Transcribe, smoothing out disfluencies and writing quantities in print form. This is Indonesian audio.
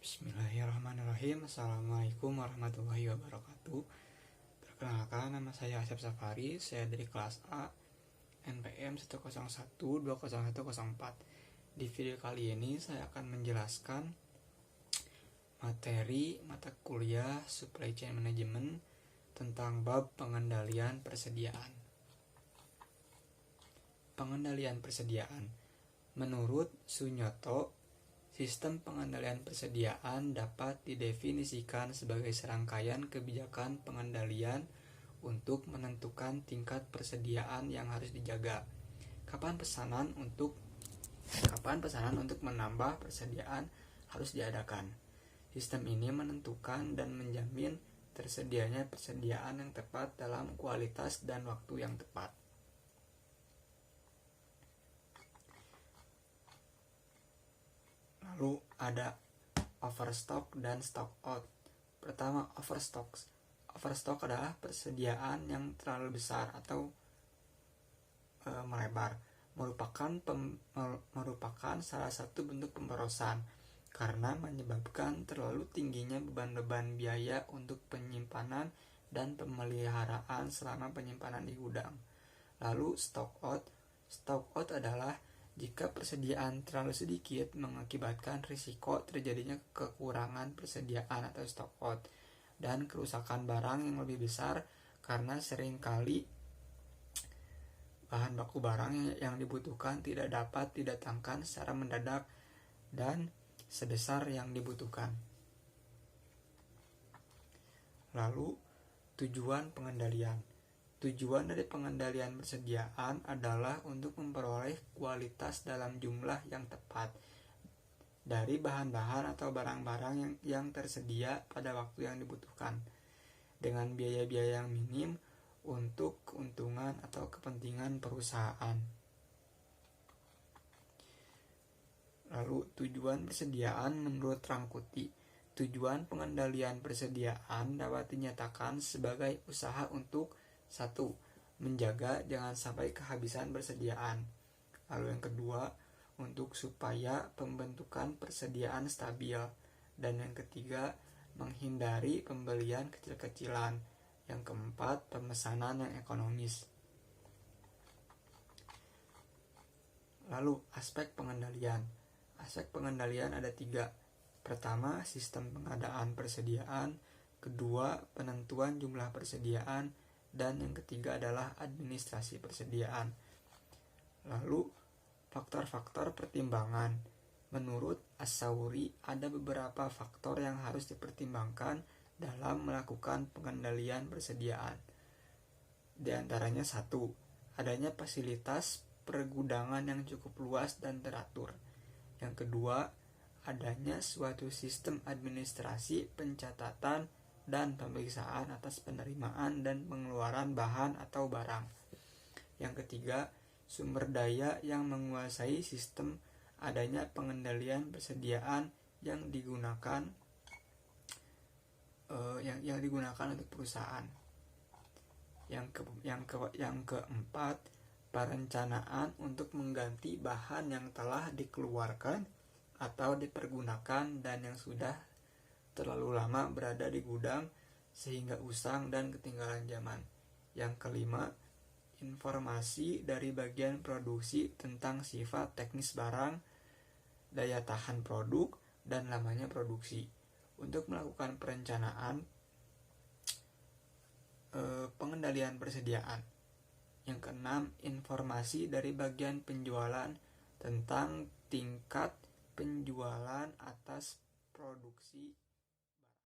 Bismillahirrahmanirrahim. Assalamualaikum warahmatullahi wabarakatuh. Perkenalkan, nama saya Asep Safari. Saya dari kelas A NPM 101201104. Di video kali ini saya akan menjelaskan materi mata kuliah Supply Chain Management tentang bab pengendalian persediaan. Pengendalian persediaan. Menurut Sunyoto, sistem pengendalian persediaan dapat didefinisikan sebagai serangkaian kebijakan pengendalian untuk menentukan tingkat persediaan yang harus dijaga. Kapan pesanan untuk menambah persediaan harus diadakan. Sistem ini menentukan dan menjamin tersedianya persediaan yang tepat dalam kualitas dan waktu yang tepat. Lalu ada overstock dan stock out. Pertama, overstock. Overstock adalah persediaan yang terlalu besar atau melebar, merupakan salah satu bentuk pemborosan karena menyebabkan terlalu tingginya beban-beban biaya untuk penyimpanan dan pemeliharaan selama penyimpanan di gudang. Lalu stock out. Stock out adalah jika persediaan terlalu sedikit mengakibatkan risiko terjadinya kekurangan persediaan atau stock out dan kerusakan barang yang lebih besar karena seringkali bahan baku barang yang dibutuhkan tidak dapat didatangkan secara mendadak dan sebesar yang dibutuhkan. Lalu tujuan pengendalian. Tujuan dari pengendalian persediaan adalah untuk memperoleh kualitas dalam jumlah yang tepat dari bahan-bahan atau barang-barang yang tersedia pada waktu yang dibutuhkan dengan biaya-biaya yang minim untuk keuntungan atau kepentingan perusahaan. Lalu tujuan persediaan menurut Rangkuti. Tujuan pengendalian persediaan dapat dinyatakan sebagai usaha untuk 1. Menjaga jangan sampai kehabisan persediaan. Lalu yang kedua, untuk supaya pembentukan persediaan stabil. Dan yang ketiga, menghindari pembelian kecil-kecilan. Yang keempat, pemesanan yang ekonomis. Lalu aspek pengendalian. Aspek pengendalian ada 3. Pertama, sistem pengadaan persediaan. Kedua, penentuan jumlah persediaan. Dan yang ketiga adalah administrasi persediaan. Lalu faktor-faktor pertimbangan. Menurut As-Sauri, ada beberapa faktor yang harus dipertimbangkan dalam melakukan pengendalian persediaan. Di antaranya 1. Adanya fasilitas pergudangan yang cukup luas dan teratur. Yang kedua, adanya suatu sistem administrasi pencatatan dan pemeriksaan atas penerimaan dan pengeluaran bahan atau barang. Yang ketiga, sumber daya yang menguasai sistem, adanya pengendalian persediaan yang digunakan untuk perusahaan. Yang keempat, perencanaan untuk mengganti bahan yang telah dikeluarkan atau dipergunakan dan yang sudah terlalu lama berada di gudang sehingga usang dan ketinggalan zaman. Yang kelima, informasi dari bagian produksi tentang sifat teknis barang, daya tahan produk, dan lamanya produksi. Untuk melakukan perencanaan pengendalian persediaan. Yang keenam, informasi dari bagian penjualan tentang tingkat penjualan atas produksi